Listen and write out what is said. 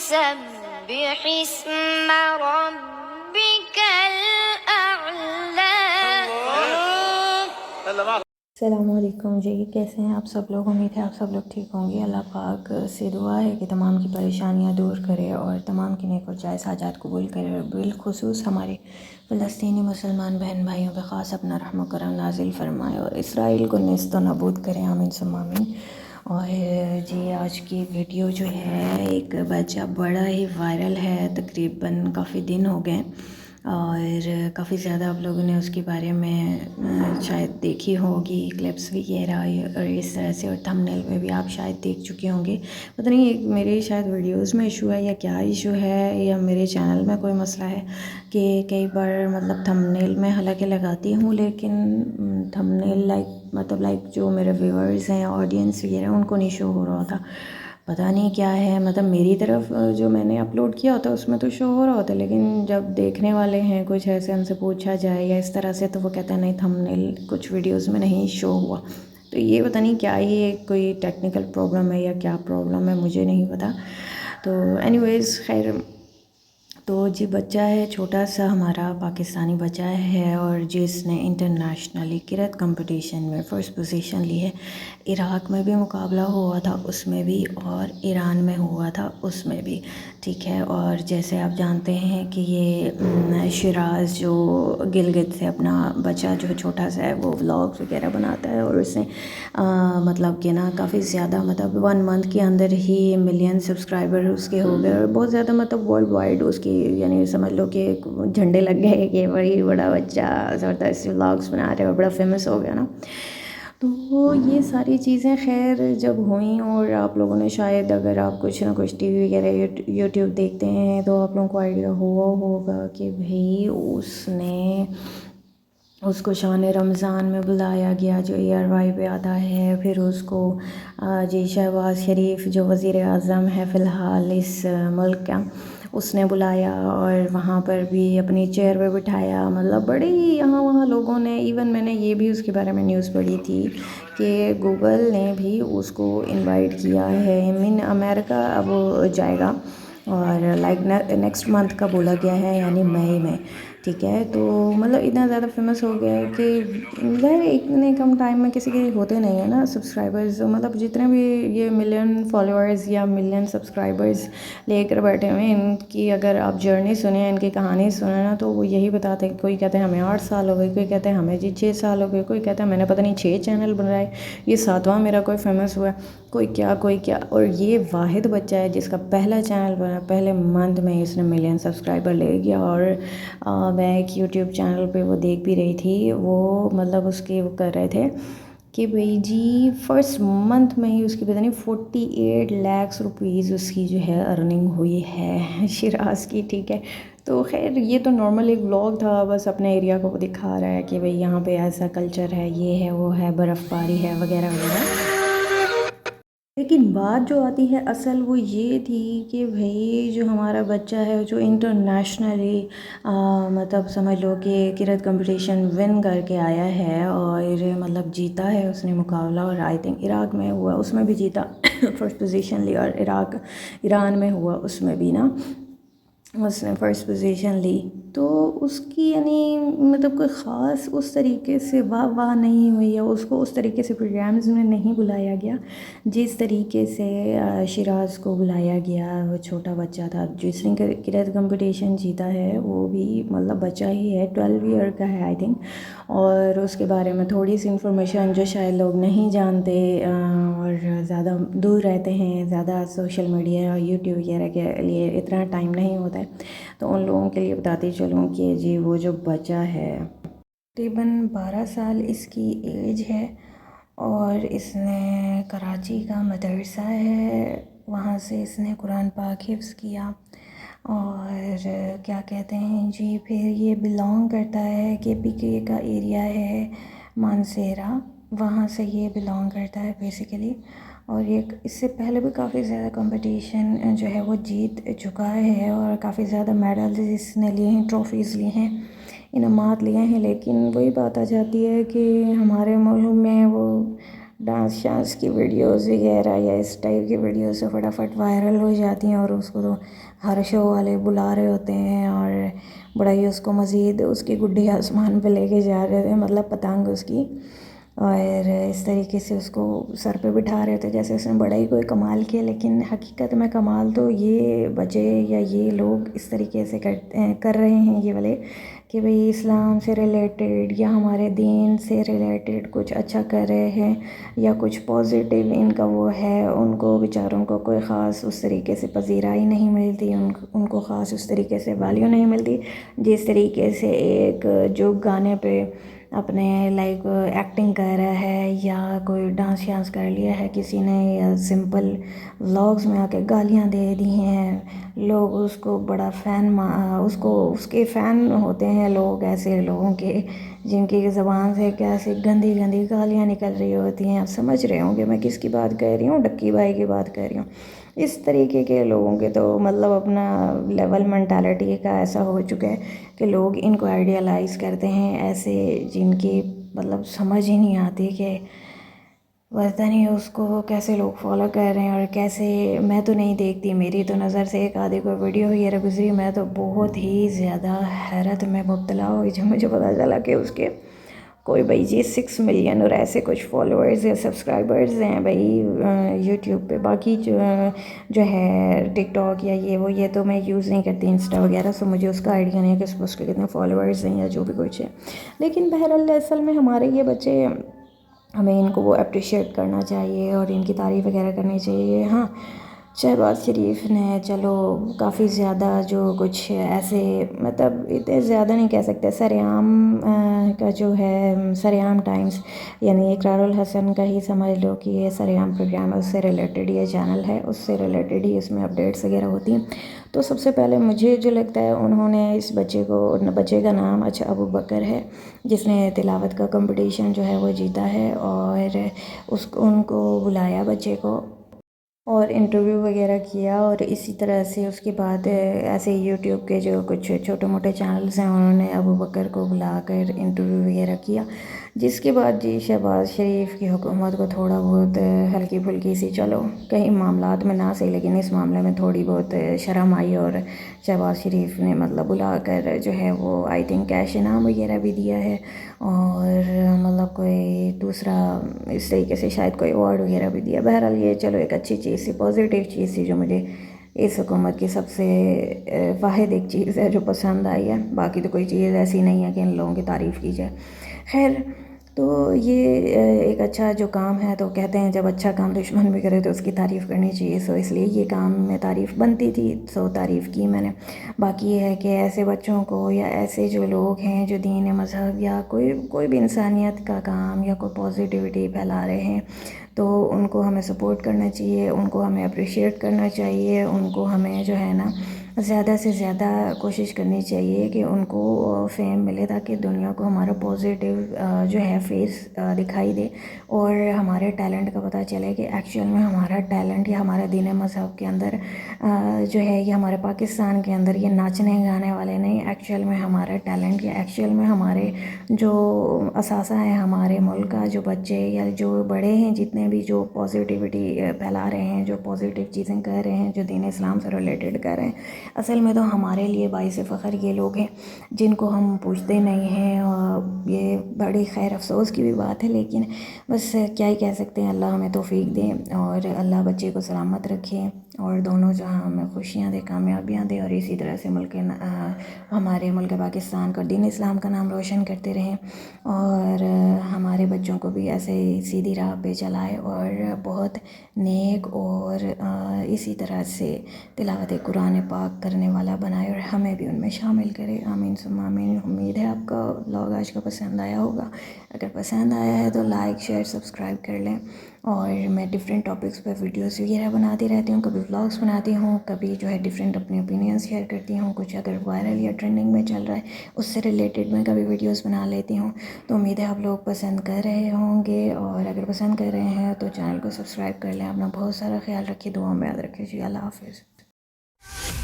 سبح اسم ربك الأعلى. السلام علیکم جی، کیسے ہیں آپ سب لوگ؟ امید ہے آپ سب لوگ ٹھیک ہوں گے۔ اللہ پاک سے دعا ہے کہ تمام کی پریشانیاں دور کرے اور تمام کی نیک اور جائز حاجات قبول کرے، اور بالخصوص ہمارے فلسطینی مسلمان بہن بھائیوں پہ خاص اپنا رحم و کرم نازل فرمائے اور اسرائیل کو نیست و نابود کرے، آمین ثم آمین۔ اور جی آج کی ویڈیو جو ہے، ایک بچہ بڑا ہی وائرل ہے، تقریباً کافی دن ہو گئے اور کافی زیادہ آپ لوگوں نے اس کے بارے میں شاید دیکھی ہوگی کلپس وغیرہ، اور اس طرح سے، اور تھمبنیل میں بھی آپ شاید دیکھ چکے ہوں گے۔ پتہ نہیں میرے شاید ویڈیوز میں ایشو ہے یا کیا ایشو ہے، یا میرے چینل میں کوئی مسئلہ ہے کہ کئی بار مطلب تھمبنیل میں حالانکہ لگاتی ہوں، لیکن تھمبنیل لائک جو میرے ویورز ہیں، آڈینس وغیرہ، ان کو نہیں شو ہو رہا تھا۔ پتہ نہیں کیا ہے، مطلب میری طرف جو میں نے اپلوڈ کیا ہوتا ہے اس میں تو شو ہو رہا ہوتا ہے، لیکن جب دیکھنے والے ہیں کچھ ایسے ان سے پوچھا جائے یا اس طرح سے، تو وہ کہتے ہیں نہیں تھمبنیل کچھ ویڈیوز میں نہیں شو ہوا۔ تو یہ پتہ نہیں کیا، یہ کوئی ٹیکنیکل پرابلم ہے یا کیا پرابلم ہے، مجھے نہیں پتہ۔ تو اینی ویز خیر، تو جی بچہ ہے چھوٹا سا ہمارا پاکستانی بچہ ہے، اور جس نے انٹرنیشنلی کرت کمپٹیشن میں فرسٹ پوزیشن لی ہے۔ عراق میں بھی مقابلہ ہوا تھا اس میں بھی، اور ایران میں ہوا تھا اس میں بھی، ٹھیک ہے۔ اور جیسے آپ جانتے ہیں کہ یہ شیراز جو گلگت سے اپنا بچہ جو چھوٹا سا ہے، وہ ولاگز وغیرہ بناتا ہے، اور اس نے مطلب کہ نا کافی زیادہ، مطلب 1 منتھ کے اندر ہی ملین سبسکرائبر اس کے ہو گئے، اور بہت زیادہ مطلب ورلڈ وائڈ اس کی، یعنی سمجھ لو کہ جھنڈے لگ گئے کہ بڑی بڑا بچہ زبردست ولاگس بنا رہے اور بڑا فیمس ہو گیا نا۔ تو یہ ساری چیزیں خیر جب ہوئیں، اور آپ لوگوں نے شاید اگر آپ کچھ نہ کچھ ٹی وی وغیرہ یوٹیوب دیکھتے ہیں تو آپ لوگوں کو آئیڈیا ہوا ہوگا کہ بھئی اس کو شان رمضان میں بلایا گیا، جو ARY پہ آتا ہے، پھر اس کو جی شہباز شریف جو وزیر اعظم ہے فی الحال اس ملک کا، اس نے بلایا اور وہاں پر بھی اپنی چیئر پہ بٹھایا، مطلب بڑے ہی یہاں وہاں لوگوں نے، ایون میں نے یہ بھی اس کے بارے میں نیوز پڑھی تھی کہ گوگل نے بھی اس کو انوائٹ کیا ہے من امریکہ، اب وہ جائے گا، اور لائک نیکسٹ منتھ کا بولا گیا ہے، یعنی مئی میں، ٹھیک ہے۔ تو مطلب اتنا زیادہ فیمس ہو گیا ہے کہ ظاہر اتنے کم ٹائم میں کسی کے ہوتے نہیں ہیں نا سبسکرائبرز، مطلب جتنے بھی یہ ملین فالوورز یا ملین سبسکرائبرز لے کر بیٹھے ہوئے ہیں، ان کی اگر آپ جرنی سنیں، ان کی کہانی سنیں نا، تو وہ یہی بتاتے ہیں، کوئی کہتے ہیں ہمیں 8 سال ہو گئے، کوئی کہتے ہیں ہمیں جی 6 سال ہو گئے، کوئی کہتا ہے میں نے پتہ نہیں 6 چینل بنائے، یہ 7واں میرا کوئی فیمس ہوا ہے، کوئی کیا، اور یہ واحد بچہ ہے جس کا پہلا چینل بنا، پہلے منتھ میں اس نے ملین سبسکرائبر لے گیا۔ اور میں ایک یوٹیوب چینل پہ وہ دیکھ بھی رہی تھی، وہ مطلب اس کے وہ کر رہے تھے کہ بھئی جی فرسٹ منتھ میں ہی اس کی پتہ نہیں 48 لاکھ روپیز اس کی جو ہے ارننگ ہوئی ہے شیراز کی، ٹھیک ہے۔ تو خیر یہ تو نارمل ایک ولاگ تھا، بس اپنے ایریا کو دکھا رہا ہے کہ بھئی یہاں پہ ایسا کلچر ہے، یہ ہے وہ ہے، برف باری ہے وغیرہ وغیرہ۔ لیکن بات جو آتی ہے اصل، وہ یہ تھی کہ بھئی جو ہمارا بچہ ہے جو انٹرنیشنلی مطلب سمجھ لو کہ کرت کمپٹیشن ون کر کے آیا ہے، اور مطلب جیتا ہے اس نے مقابلہ، اور آئی تھنک عراق میں ہوا اس میں بھی جیتا فرسٹ پوزیشن لی، اور ایران میں ہوا اس میں بھی نا اس نے فرسٹ پوزیشن لی۔ تو اس کی یعنی مطلب کوئی خاص اس طریقے سے واہ نہیں ہوئی ہے، اس کو اس طریقے سے پروگرامز میں نہیں بلایا گیا جس طریقے سے شیراز کو بلایا گیا۔ وہ چھوٹا بچہ تھا جس نے کرت کمپٹیشن جیتا ہے، وہ بھی مطلب بچہ ہی ہے، 12 ایئر کا ہے آئی تھنک، اور اس کے بارے میں تھوڑی سی انفارمیشن جو شاید لوگ نہیں جانتے اور زیادہ دور رہتے ہیں، زیادہ سوشل میڈیا اور یوٹیوب وغیرہ کے لیے اتنا ٹائم نہیں ہوتا ہے، تو ان لوگوں کے لیے بتاتی چلوں کہ جی وہ جو بچہ ہے تقریباً 12 سال اس کی ایج ہے، اور اس نے کراچی کا مدرسہ ہے، وہاں سے اس نے قرآن پاک حفظ کیا، اور کیا کہتے ہیں جی پھر یہ بلانگ کرتا ہے KPK کا ایریا ہے مانسیرا، وہاں سے یہ بلانگ کرتا ہے بیسیکلی، اور ایک اس سے پہلے بھی کافی زیادہ کمپٹیشن جو ہے وہ جیت چکا ہے، اور کافی زیادہ میڈلز اس نے لیے ہیں، ٹرافیز لیے ہیں، انعامات لیے ہیں، لیکن وہی بات آ جاتی ہے کہ ہمارے ملک میں وہ ڈانس شانس کی ویڈیوز وغیرہ یا اس ٹائپ کی ویڈیوز سے فٹافٹ وائرل ہو جاتی ہیں، اور اس کو تو ہر شو والے بلا رہے ہوتے ہیں، اور بڑا ہی اس کو مزید اس کی گڈی آسمان پہ لے کے جا رہے تھے، مطلب پتنگ اس کی، اور اس طریقے سے اس کو سر پہ بٹھا رہے تھے جیسے اس نے بڑا ہی کوئی کمال کیا۔ لیکن حقیقت میں کمال تو یہ بچے یا یہ لوگ اس طریقے سے کر رہے ہیں یہ والے، کہ بھئی اسلام سے ریلیٹڈ یا ہمارے دین سے ریلیٹڈ کچھ اچھا کر رہے ہیں یا کچھ پازیٹیو ان کا وہ ہے، ان کو بیچاروں کو کوئی خاص اس طریقے سے پذیرائی نہیں ملتی، ان کو خاص اس طریقے سے ویلیو نہیں ملتی، جس طریقے سے ایک جو گانے پہ اپنے لائک ایکٹنگ کر رہا ہے یا کوئی ڈانس شانس کر لیا ہے کسی نے، یا سمپل ولاگز میں آ کے گالیاں دے دی ہیں، لوگ اس کو بڑا اس کے فین ہوتے ہیں لوگ، ایسے لوگوں کے جن کی زبان سے کیسے گندی گندی گالیاں نکل رہی ہوتی ہیں۔ آپ سمجھ رہے ہوں کہ میں کس کی بات کہہ رہی ہوں، ڈکی بھائی کی بات کہہ رہی ہوں۔ اس طریقے کے لوگوں کے تو مطلب اپنا لیول مینٹالٹی کا ایسا ہو چکا ہے کہ لوگ ان کو آئیڈیالائز کرتے ہیں، ایسے جن کی مطلب سمجھ ہی نہیں آتی کہ پتہ نہیں اس کو کیسے لوگ فالو کر رہے ہیں اور کیسے۔ میں تو نہیں دیکھتی، میری تو نظر سے ایک آدھی کوئی ویڈیو وغیرہ گزری، میں تو بہت ہی زیادہ حیرت میں مبتلا ہوئی جب مجھے پتہ چلا کہ اس کے کوئی بھائی جی 6 ملین اور ایسے کچھ فالوورز یا سبسکرائبرز ہیں بھائی یوٹیوب پہ۔ باقی جو ہے ٹک ٹاک یا یہ تو میں یوز نہیں کرتی، انسٹا وغیرہ، سو مجھے اس کا آئیڈیا نہیں ہے کہ اس کے کتنے فالوورز ہیں یا جو بھی کچھ ہے۔ لیکن بہرحال اصل میں ہمارے یہ بچے، ہمیں ان کو وہ اپریشیٹ کرنا چاہیے اور ان کی تعریف وغیرہ کرنی چاہیے۔ ہاں، شہباز شریف نے چلو کافی زیادہ جو کچھ ایسے مطلب اتنے زیادہ نہیں کہہ سکتے، سریعام کا جو ہے سریعام ٹائمز یعنی اقرار الحسن کا ہی سمجھ لو کہ یہ سریعام پروگرام ہے، اس سے ریلیٹڈ یہ چینل ہے، اس سے ریلیٹڈ ہی اس میں اپڈیٹس وغیرہ ہوتی ہیں۔ تو سب سے پہلے مجھے جو لگتا ہے انہوں نے اس بچے کا نام ابو بکر ہے، جس نے تلاوت کا کمپٹیشن جو ہے وہ جیتا ہے، اور ان کو بلایا بچے کو اور انٹرویو وغیرہ کیا، اور اسی طرح سے اس کے بعد ایسے یوٹیوب کے جو کچھ چھوٹے موٹے چینلز ہیں انہوں نے ابو بکر کو بلا کر انٹرویو وغیرہ کیا، جس کے بعد جی شہباز شریف کی حکومت کو تھوڑا بہت ہلکی پھلکی سی، چلو کئی معاملات میں نہ صحیح لیکن اس معاملے میں تھوڑی بہت شرم آئی، اور شہباز شریف نے مطلب بلا کر جو ہے وہ آئی تھنک کیش انعام وغیرہ بھی دیا ہے، اور مطلب کوئی دوسرا اس طریقے سے شاید کوئی ایوارڈ وغیرہ بھی دیا۔ بہرحال یہ چلو ایک اچھی چیز سی، پازیٹیو چیز سی، جو مجھے اس حکومت کی سب سے واحد ایک چیز ہے جو پسند آئی ہے۔ باقی تو کوئی چیز ایسی نہیں ہے کہ ان لوگوں کی تعریف کی جائے۔ خیر، تو یہ ایک اچھا جو کام ہے، تو کہتے ہیں جب اچھا کام دشمن بھی کرے تو اس کی تعریف کرنی چاہیے، سو اس لیے یہ کام میں تعریف بنتی تھی، سو تعریف کی میں نے۔ باقی یہ ہے کہ ایسے بچوں کو یا ایسے جو لوگ ہیں جو دین مذہب یا کوئی بھی انسانیت کا کام یا کوئی پازیٹیوٹی پھیلا رہے ہیں، تو ان کو ہمیں سپورٹ کرنا چاہیے، ان کو ہمیں اپریشیٹ کرنا چاہیے، ان کو ہمیں جو ہے نا زیادہ سے زیادہ کوشش کرنی چاہیے کہ ان کو فیم ملے، تاکہ دنیا کو ہمارا پازیٹیو جو ہے فیس دکھائی دے، اور ہمارے ٹیلنٹ کا پتہ چلے کہ ایکچوئل میں ہمارا ٹیلنٹ یا ہمارا دین مذہب کے اندر جو ہے یہ ہمارے پاکستان کے اندر یہ ناچنے گانے والے نہیں، ایکچوئل میں ہمارا ٹیلنٹ یا ایکچوئل میں ہمارے جو اثاثہ ہیں ہمارے ملک کا، جو بچے یا جو بڑے ہیں جتنے بھی جو پازیٹیوٹی پھیلا رہے ہیں، جو پازیٹیو چیزیں کر رہے ہیں، جو دین اسلام سے ریلیٹڈ کر رہے ہیں، اصل میں تو ہمارے لیے باعث فخر یہ لوگ ہیں جن کو ہم پوچھتے نہیں ہیں، اور یہ بڑی خیر افسوس کی بھی بات ہے، لیکن بس کیا ہی کہہ سکتے ہیں، اللہ ہمیں توفیق دے اور اللہ بچے کو سلامت رکھے، اور دونوں جہاں میں خوشیاں دے، کامیابیاں دے، اور اسی طرح سے ہمارے ملک پاکستان کا دین اسلام کا نام روشن کرتے رہیں، اور ہمارے بچوں کو بھی ایسے سیدھی راہ پہ چلائے، اور بہت نیک اور اسی طرح سے تلاوت قرآن پاک کرنے والا بنائے، اور ہمیں بھی ان میں شامل کرے۔ آمین ثم آمین۔ امید ہے آپ کا ولاگ آج کا پسند آیا ہوگا، اگر پسند آیا ہے تو لائک شیئر سبسکرائب کر لیں، اور میں ڈفرینٹ ٹاپکس پہ ویڈیوز وغیرہ بناتی رہتی ہوں، کبھی ولاگس بناتی ہوں، کبھی جو ہے ڈفرینٹ اپنے اوپینینس شیئر کرتی ہوں، کچھ اگر وائرل یا ٹرینڈنگ میں چل رہا ہے اس سے ریلیٹڈ میں کبھی ویڈیوز بنا لیتی ہوں۔ تو امید ہے آپ لوگ پسند کر رہے ہوں گے، اور اگر پسند کر رہے ہیں تو چینل کو سبسکرائب کر لیں۔ اپنا بہت سارا خیال رکھیے، دعاؤں میں یاد رکھیے جی۔ اللہ حافظ۔